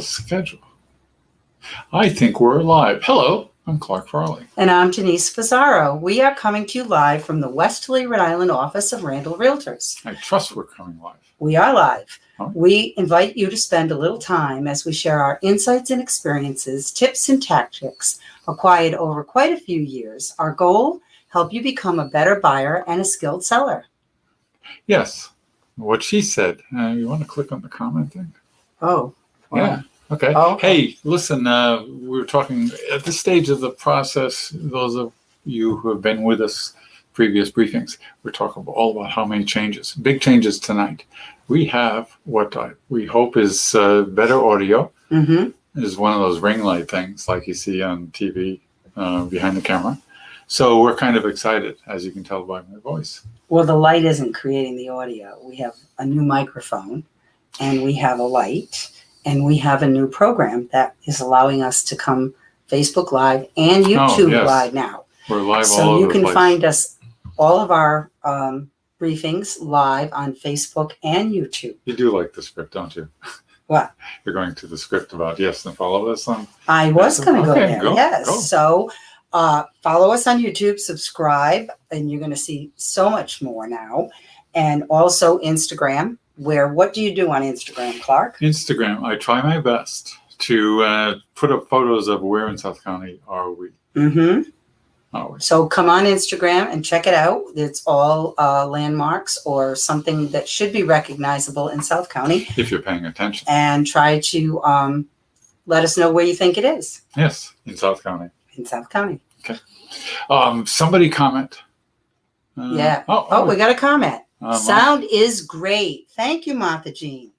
Schedule. I think we're live. Hello, I'm Clark Farley. And I'm Denise Fazzaro. We are coming to you live from the Westerly, Rhode Island office of Randall Realtors. I trust we're coming live. We are live. All right. We invite you to spend a little time as we share our insights and experiences, tips and tactics acquired over quite a few years. Our goal, help you become a better buyer and a skilled seller. Yes, what she said. You want to click on the comment thing? Oh. Wow. Yeah. Okay. Oh, okay. Hey, listen, we were talking at this stage of the process, those of you who have been with us previous briefings, we're talking all about how many changes, big changes tonight. We have what we hope is better audio. Mm-hmm. It is one of those ring light things like you see on TV behind the camera. So we're kind of excited, as you can tell by my voice. Well, the light isn't creating the audio. We have a new microphone and we have a light. And we have a new program that is allowing us to come Facebook Live and YouTube Live now. We're live all so over you can the place. find us, all of our briefings live on Facebook and YouTube. You do like the script, don't you? What? You're going to the script about yes and follow us on. I was going to go there. Yes. Go. So follow us on YouTube, subscribe, and you're going to see so much more now. And also Instagram. What do you do on Instagram, Clark? Instagram, I try my best to put up photos of where in South County are we. Mm-hmm. Are we? So come on Instagram and check it out. It's all landmarks or something that should be recognizable in South County. If you're paying attention. And try to let us know where you think it is. Yes, in South County. In South County. Okay. Somebody comment. Yeah. We got a comment. Sound is great. Thank you, Martha Jean.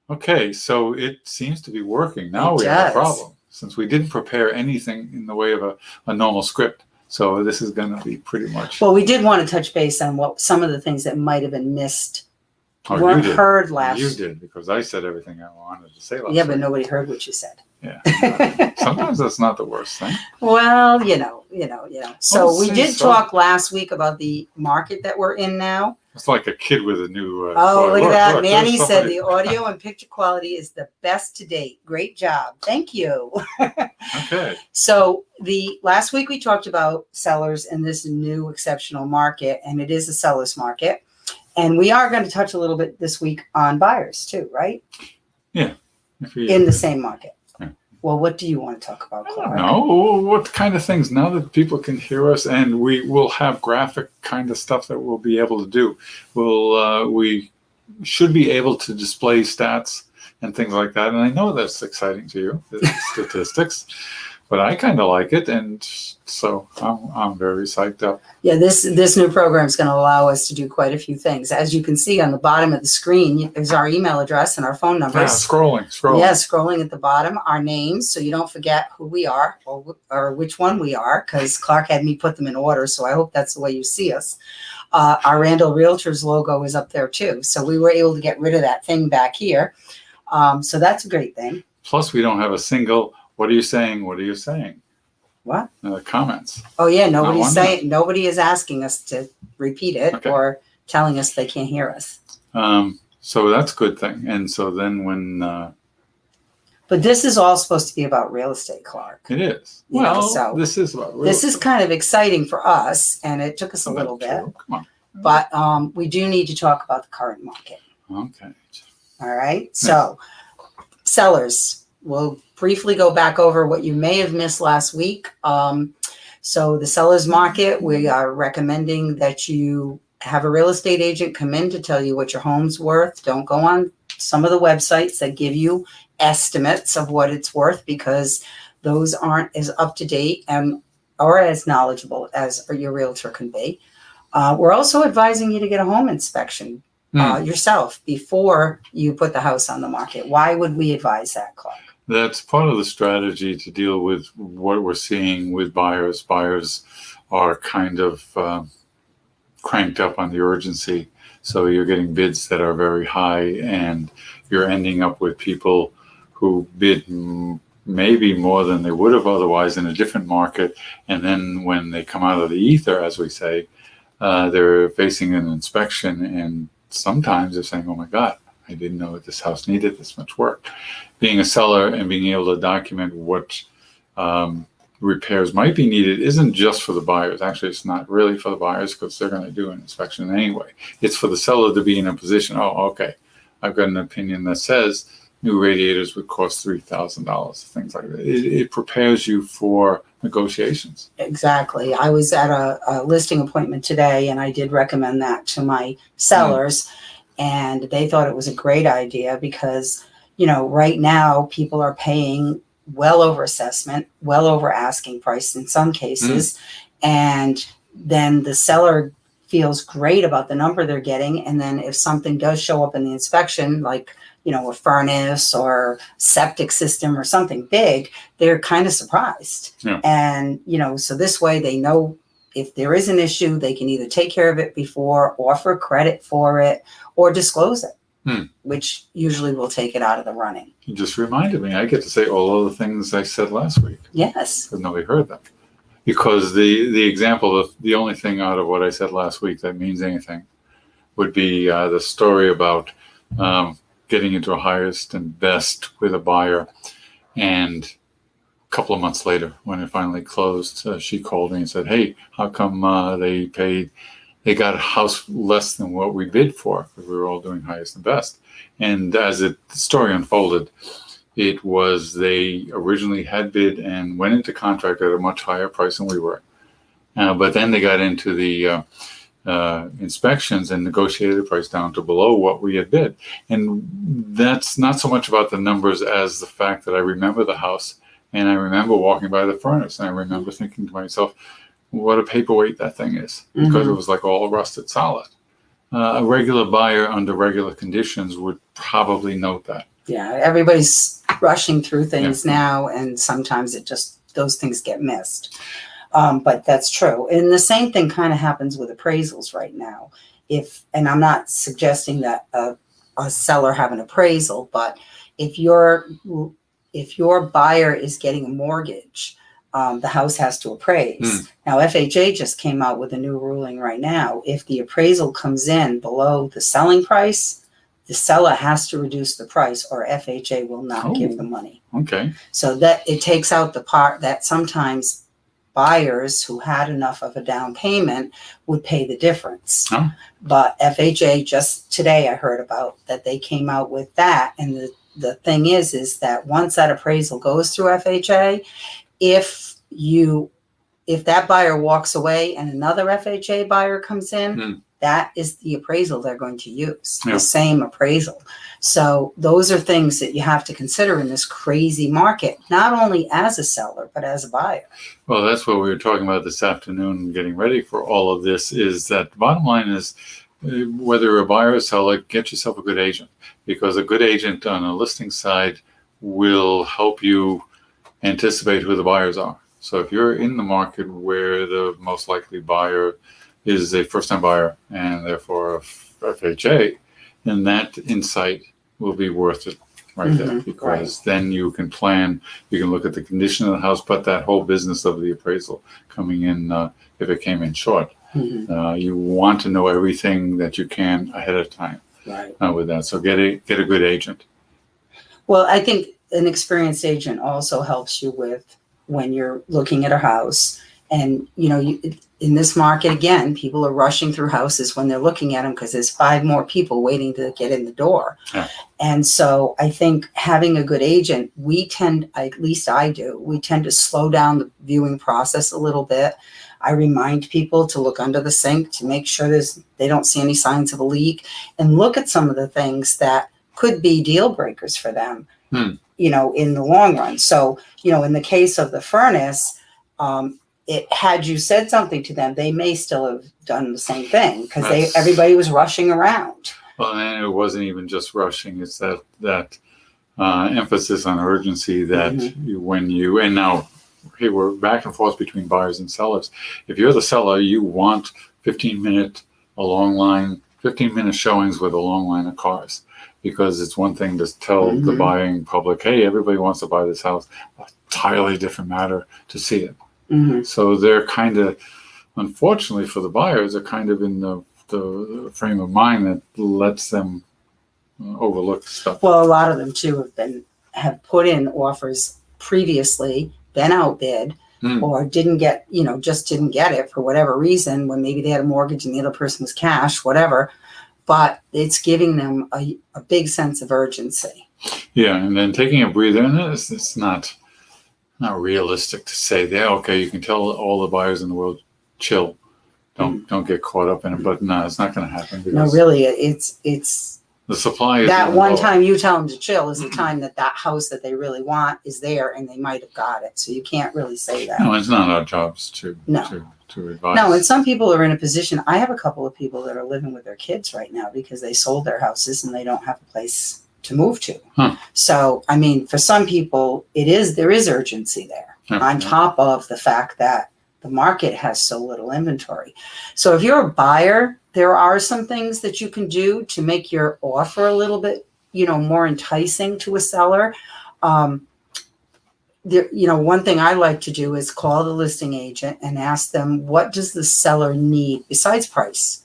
Okay, so it seems to be working. Now we have a problem since we didn't prepare anything in the way of a normal script. So this is going to be pretty much. Well, we did want to touch base on what some of the things that might have been missed weren't heard last. You did, because I said everything I wanted to say last Yeah, week. but nobody heard what you said. Yeah. Sometimes that's not the worst thing. Well, you know. So we did talk last week about the market that we're in now. It's like a kid with a new. Look at that. Manny said the audio and picture quality is the best to date. Great job. Thank you. Okay. So the last week we talked about sellers in this new exceptional market, and it is a seller's market. And we are going to touch a little bit this week on buyers too, right? Yeah. In the same market. Yeah. Well, what do you want to talk about, Clark? No, what kind of things now that people can hear us, and we will have graphic kind of stuff that we'll be able to do. We should be able to display stats and things like that. And I know that's exciting to you, the statistics, but I kind of like it, and so I'm very psyched up. Yeah, this new program is going to allow us to do quite a few things. As you can see on the bottom of the screen is our email address and our phone numbers. Yeah, scrolling. Yeah, scrolling at the bottom, our names, so you don't forget who we are or which one we are, because Clark had me put them in order, so I hope that's the way you see us. Our Randall Realtors logo is up there too, so we were able to get rid of that thing back here. So that's a great thing. Plus, we don't have a single, what are you saying? What are you saying? What? Comments. Oh, yeah. Nobody's saying, nobody is asking us to repeat it or telling us they can't hear us. So that's a good thing. And so then when. But this is all supposed to be about real estate, Clark. It is. So this is about real estate. This is kind of exciting for us, and it took us a little bit. Come on. But we do need to talk about the current market. Okay. All right. So sellers. We'll briefly go back over what you may have missed last week. So the seller's market, we are recommending that you have a real estate agent come in to tell you what your home's worth. Don't go on some of the websites that give you estimates of what it's worth, because those aren't as up to date or as knowledgeable as your realtor can be. We're also advising you to get a home inspection yourself before you put the house on the market. Why would we advise that, Clark? That's part of the strategy to deal with what we're seeing with buyers. Buyers are kind of cranked up on the urgency. So you're getting bids that are very high, and you're ending up with people who bid maybe more than they would have otherwise in a different market. And then when they come out of the ether, as we say, they're facing an inspection, and sometimes they're saying, oh my God, I didn't know this house needed this much work. Being a seller and being able to document what repairs might be needed isn't just for the buyers. Actually, it's not really for the buyers because they're going to do an inspection anyway. It's for the seller to be in a position, oh, okay, I've got an opinion that says new radiators would cost $3,000, things like that. It prepares you for negotiations. Exactly. I was at a listing appointment today, and I did recommend that to my sellers, and they thought it was a great idea because, right now people are paying well over assessment, well over asking price in some cases. And then the seller feels great about the number they're getting. And then if something does show up in the inspection, like, a furnace or septic system or something big, they're kind of surprised. Yeah. And, so this way they know if there is an issue, they can either take care of it before, offer credit for it, or disclose it. Which usually will take it out of the running. You just reminded me. I get to say all of the things I said last week. Yes. Because nobody heard them. Because the example of the only thing out of what I said last week that means anything would be the story about getting into a highest and best with a buyer. And a couple of months later, when it finally closed, she called me and said, hey, how come they got a house less than what we bid for, because we were all doing highest and best. And as the story unfolded, it was they originally had bid and went into contract at a much higher price than we were. But then they got into the inspections and negotiated the price down to below what we had bid. And that's not so much about the numbers as the fact that I remember the house, and I remember walking by the furnace, and I remember thinking to myself, what a paperweight that thing is, because it was like all rusted solid. A regular buyer under regular conditions would probably note that. Yeah, everybody's rushing through things now, and sometimes those things get missed. But that's true. And the same thing kind of happens with appraisals right now. And I'm not suggesting that a seller have an appraisal, but if your buyer is getting a mortgage, the house has to appraise. Now, FHA just came out with a new ruling right now. If the appraisal comes in below the selling price, the seller has to reduce the price, or FHA will not give the money. Okay. So that it takes out the part that sometimes buyers who had enough of a down payment would pay the difference. But FHA, just today I heard about that they came out with that. And the thing is that once that appraisal goes through FHA, if that buyer walks away and another FHA buyer comes in, that is the appraisal they're going to use, the same appraisal. So those are things that you have to consider in this crazy market, not only as a seller, but as a buyer. Well, that's what we were talking about this afternoon, getting ready for all of this, is that the bottom line is whether you're a buyer or seller, get yourself a good agent, because a good agent on a listing side will help you anticipate who the buyers are. So if you're in the market where the most likely buyer is a first-time buyer and therefore a FHA, then that insight will be worth it there, because then you can plan, you can look at the condition of the house, but that whole business of the appraisal coming in, if it came in short, you want to know everything that you can ahead of time with that. So get a good agent. Well, I think an experienced agent also helps you with when you're looking at a house. And, in this market, again, people are rushing through houses when they're looking at them because there's 5 more people waiting to get in the door. And so I think having a good agent, at least I do, we tend to slow down the viewing process a little bit. I remind people to look under the sink to make sure they don't see any signs of a leak, and look at some of the things that could be deal breakers for them. In the long run. So, in the case of the furnace, had you said something to them, they may still have done the same thing because everybody was rushing around. Well, and it wasn't even just rushing. It's that emphasis on urgency that and now, hey, we're back and forth between buyers and sellers. If you're the seller, you want 15-minute showings with a long line of cars. Because it's one thing to tell the buying public, hey, everybody wants to buy this house. A entirely different matter to see it. So they're kind of, unfortunately for the buyers, they're kind of in the frame of mind that lets them overlook stuff. Well, a lot of them too have put in offers previously, been outbid, or didn't get, just didn't get it for whatever reason, when maybe they had a mortgage and the other person was cash, whatever. But it's giving them a big sense of urgency. Yeah, and then taking a breather, and it's not realistic to say that, okay, you can tell all the buyers in the world, chill, don't get caught up in it. But no, it's not going to happen. No, really, it's the supply is that one low. time you tell them to chill is the time that house that they really want is there, and they might have got it. So you can't really say that. No, it's not our jobs to advise. No, and some people are in a position. I have a couple of people that are living with their kids right now because they sold their houses and they don't have a place to move to. So, I mean, for some people, there is urgency there on top of the fact that the market has so little inventory. So if you're a buyer, there are some things that you can do to make your offer a little bit, more enticing to a seller. One thing I like to do is call the listing agent and ask them, what does the seller need besides price?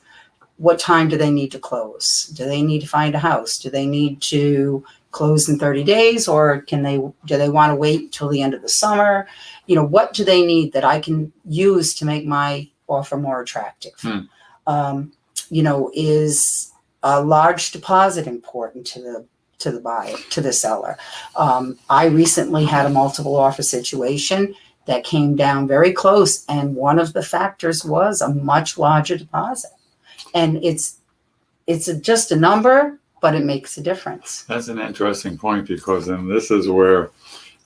What time do they need to close? Do they need to find a house? Do they need to close in 30 days, or do they want to wait till the end of the summer? What do they need that I can use to make my offer more attractive? Is a large deposit important to the buyer, to the seller? I recently had a multiple offer situation that came down very close, and one of the factors was a much larger deposit. And it's just a number, but it makes a difference. That's an interesting point, because then this is where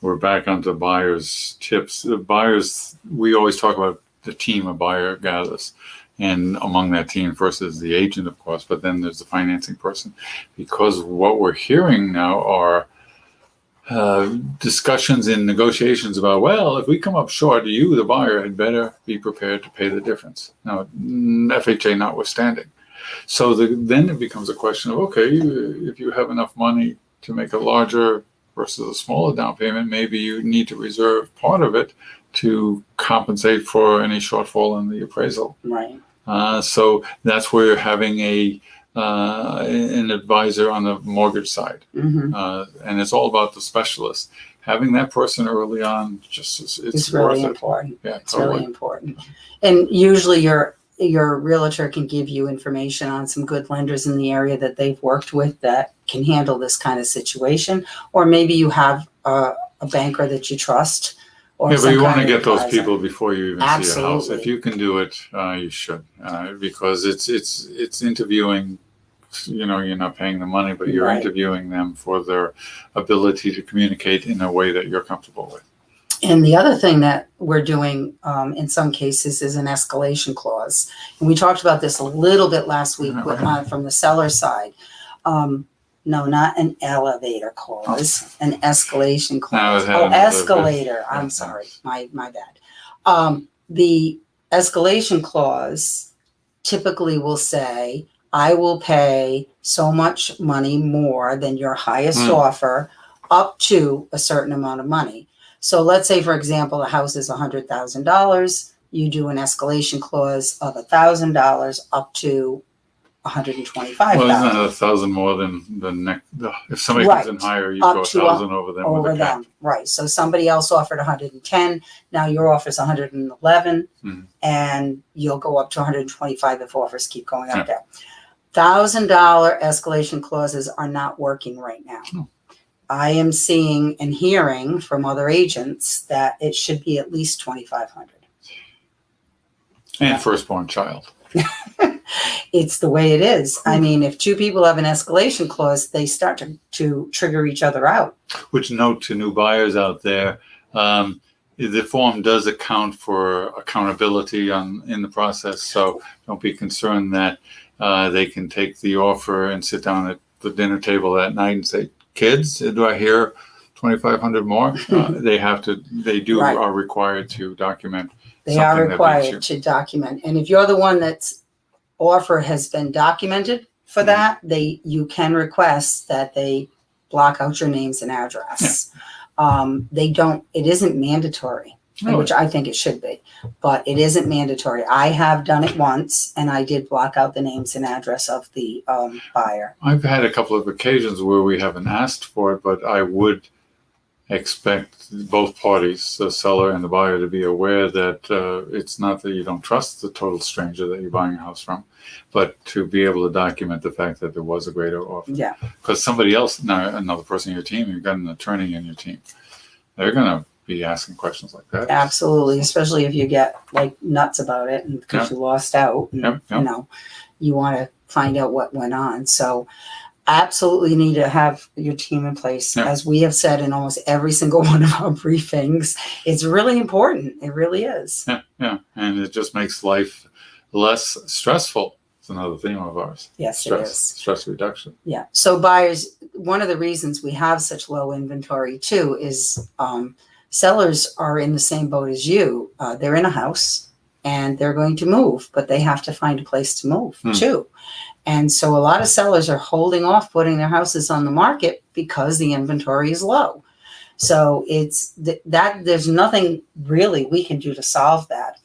we're back onto buyers' tips. The buyers, we always talk about the team of buyer gatherers. And among that team, first is the agent, of course, but then there's the financing person. Because what we're hearing now are discussions and negotiations about, well, if we come up short, you, the buyer, had better be prepared to pay the difference. Now, FHA notwithstanding. So then it becomes a question of, okay, if you have enough money to make a larger versus a smaller down payment, maybe you need to reserve part of it to compensate for any shortfall in the appraisal. Right. So that's where you're having an advisor on the mortgage side. And it's all about the specialist. Having that person early on, it's really important. Yeah, it's really important. And usually your realtor can give you information on some good lenders in the area that they've worked with that can handle this kind of situation. Or maybe you have a banker that you trust. But you want to get those people before you even see a house. Absolutely. If you can do it, you should, because it's interviewing. You're not paying the money, but you're interviewing them for their ability to communicate in a way that you're comfortable with. And the other thing that we're doing in some cases is an escalation clause. And we talked about this a little bit last week from the seller side. No, not an elevator clause, an escalation clause. Escalator. I'm sorry, my bad. The escalation clause typically will say, I will pay so much money more than your highest offer up to a certain amount of money. So let's say, for example, the house is $100,000. You do an escalation clause of $1,000 up to $125,000. Well, isn't that $1,000 more than the next? If somebody comes in higher, you go $1,000 over them. Over them, right? So somebody else offered 110. Now your offer is 111, and you'll go up to 125 if offers keep going up there. $1,000 escalation clauses are not working right now. I am seeing and hearing from other agents that it should be at least $2,500. And firstborn child. It's the way it is. I mean, if two people have an escalation clause, they start to trigger each other out. Which, note to new buyers out there, the form does account for accountability in the process. So don't be concerned that they can take the offer and sit down at the dinner table that night and say, kids, do I hear $2,500 more? Are required to document. They are required to document. And if you're the one that's offer has been documented for that, you can request that they block out your names and address. It isn't mandatory. which I think it should be, but it isn't mandatory. I have done it once, and I did block out the names and address of the buyer. I've had a couple of occasions where we haven't asked for it, but I would expect both parties, the seller and the buyer, to be aware that it's not that you don't trust the total stranger that you're buying a house from, but to be able to document the fact that there was a greater offer. Yeah. Because somebody else, now another person in your team, you've got an attorney in your team, they're going to be asking questions like that. Absolutely, especially if you get like nuts about it and because you lost out. And, you know, you want to find out what went on. So absolutely need to have your team in place. As we have said in almost every single one of our briefings, it's really important. It really is. Yeah. And it just makes life less stressful. It's another theme of ours. Yes, it is. Stress reduction. Yeah. So buyers, one of the reasons we have such low inventory too is sellers are in the same boat as you. They're in a house and they're going to move, but they have to find a place to move too. And so a lot of sellers are holding off putting their houses on the market because the inventory is low. So it's that there's nothing really we can do to solve that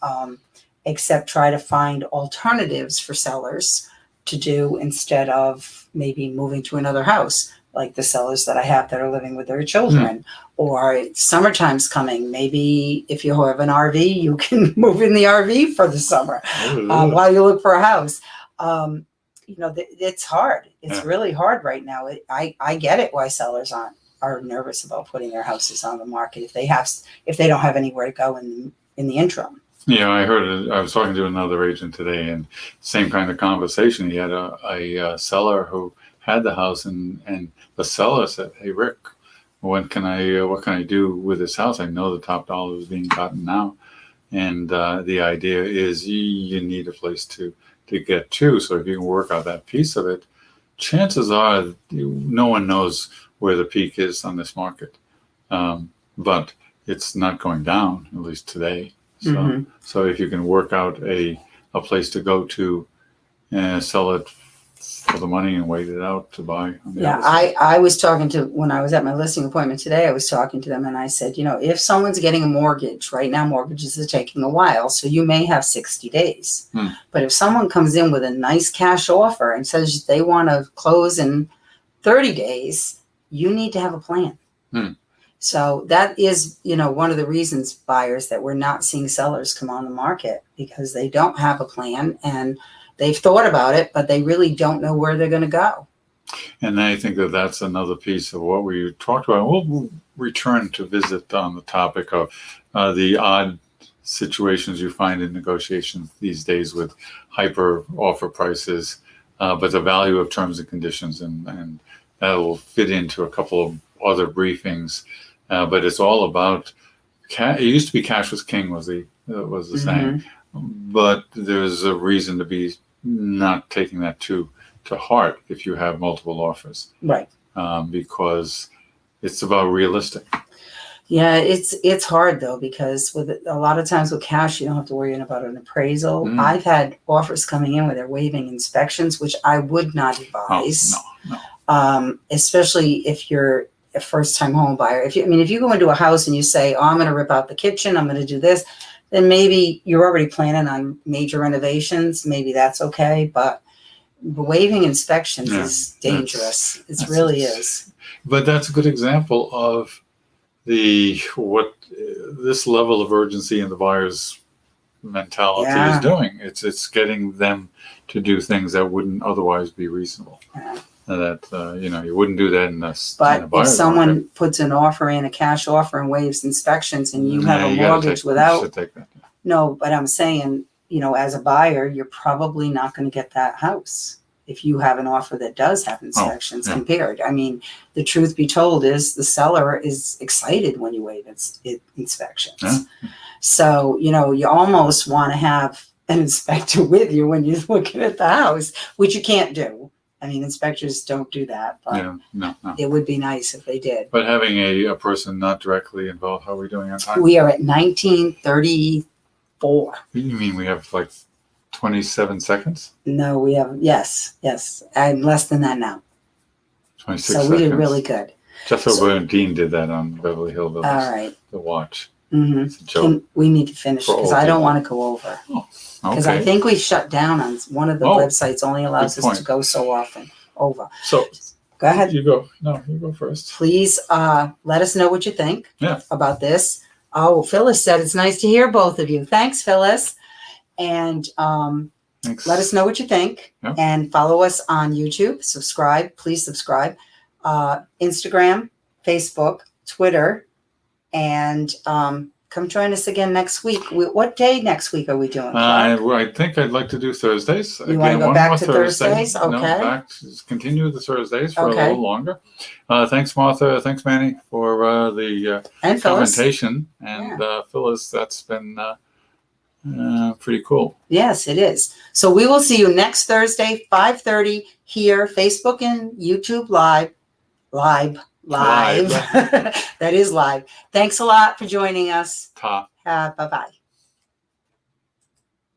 except try to find alternatives for sellers to do instead of maybe moving to another house, like the sellers that I have that are living with their children. Or summertime's coming. Maybe if you have an RV, you can move in the RV for the summer while you look for a house. You know, it's hard. It's really hard right now. I get it why sellers are nervous about putting their houses on the market if they don't have anywhere to go in the interim. Yeah, I heard it. I was talking to another agent today, and same kind of conversation. He had a seller who had the house, and the seller said, "Hey, Rick, what can I do with this house? I know the top dollar is being gotten now, and the idea is you need a place to get to. So if you can work out that piece of it, chances are no one knows where the peak is on this market, but it's not going down, at least today. So, so if you can work out a place to go to and sell it for the money and wait it out to buy. I was talking to, when I was at my listing appointment today, I was talking to them and I said, you know, if someone's getting a mortgage, right now mortgages are taking a while, so you may have 60 days. But if someone comes in with a nice cash offer and says they want to close in 30 days, you need to have a plan. So that is, you know, one of the reasons, buyers, that we're not seeing sellers come on the market, because they don't have a plan and they've thought about it, but they really don't know where they're going to go. And I think that that's another piece of what we talked about. We'll return to visit on the topic of the odd situations you find in negotiations these days with hyper offer prices, but the value of terms and conditions, and that will fit into a couple of other briefings. But it's all about it used to be cash was king was the saying, but there's a reason to be not taking that to heart if you have multiple offers, right? Because it's about realistic. Yeah, it's hard though, because with a lot of times with cash, you don't have to worry about an appraisal. I've had offers coming in where they're waiving inspections, which I would not advise. No. Especially if you're a first-time home buyer. If you go into a house and you say, "Oh, I'm going to rip out the kitchen, I'm going to do this," then maybe you're already planning on major renovations. Maybe that's okay, but waiving inspections is dangerous. It really is. But that's a good example of what this level of urgency in the buyer's mentality is doing. It's getting them to do things that wouldn't otherwise be reasonable. That you wouldn't do that in a if someone market. Puts an offer in, a cash offer, and waives inspections, and you have a mortgage without, no, but I'm saying, you know, as a buyer, you're probably not going to get that house if you have an offer that does have inspections compared. I mean, the truth be told is the seller is excited when you waive inspections. So, you know, you almost want to have an inspector with you when you're looking at the house, which you can't do. I mean, inspectors don't do that, but no. It would be nice if they did. But having a person not directly involved, how are we doing on time? We are at 19:34. You mean we have like 27 seconds? No, we have, yes. I'm less than that now. 26 so seconds. We did really good. Jeff and Dean did that on Beverly Hillbillies. All right. The watch. Mm-hmm. It's a joke. We need to finish For because old I don't people. want to go over. Because I Okay. think we shut down on one of the Oh, websites only allows good us to point. go so often over. So Go ahead. you go. No, you go first. Please let us know what you think Yeah. about this. Oh, Phyllis said it's nice to hear both of you. Thanks, Phyllis. And Thanks. let us know what you think. Yeah. And follow us on YouTube. Subscribe. Please subscribe. Instagram, Facebook, Twitter. And come join us again next week. What day next week are we doing, Clark? I think I'd like to do Thursdays. You want to go one back more to Thursday. Thursdays? No, Okay. continue the Thursdays for Okay. a little longer. Thanks, Martha. Thanks, Manny, for the And Phyllis. commentation. And Phyllis, that's been pretty cool. Yes, it is. So we will see you next Thursday, 5:30 here, Facebook and YouTube live. That is live. Thanks a lot for joining us. Ta. Bye-bye.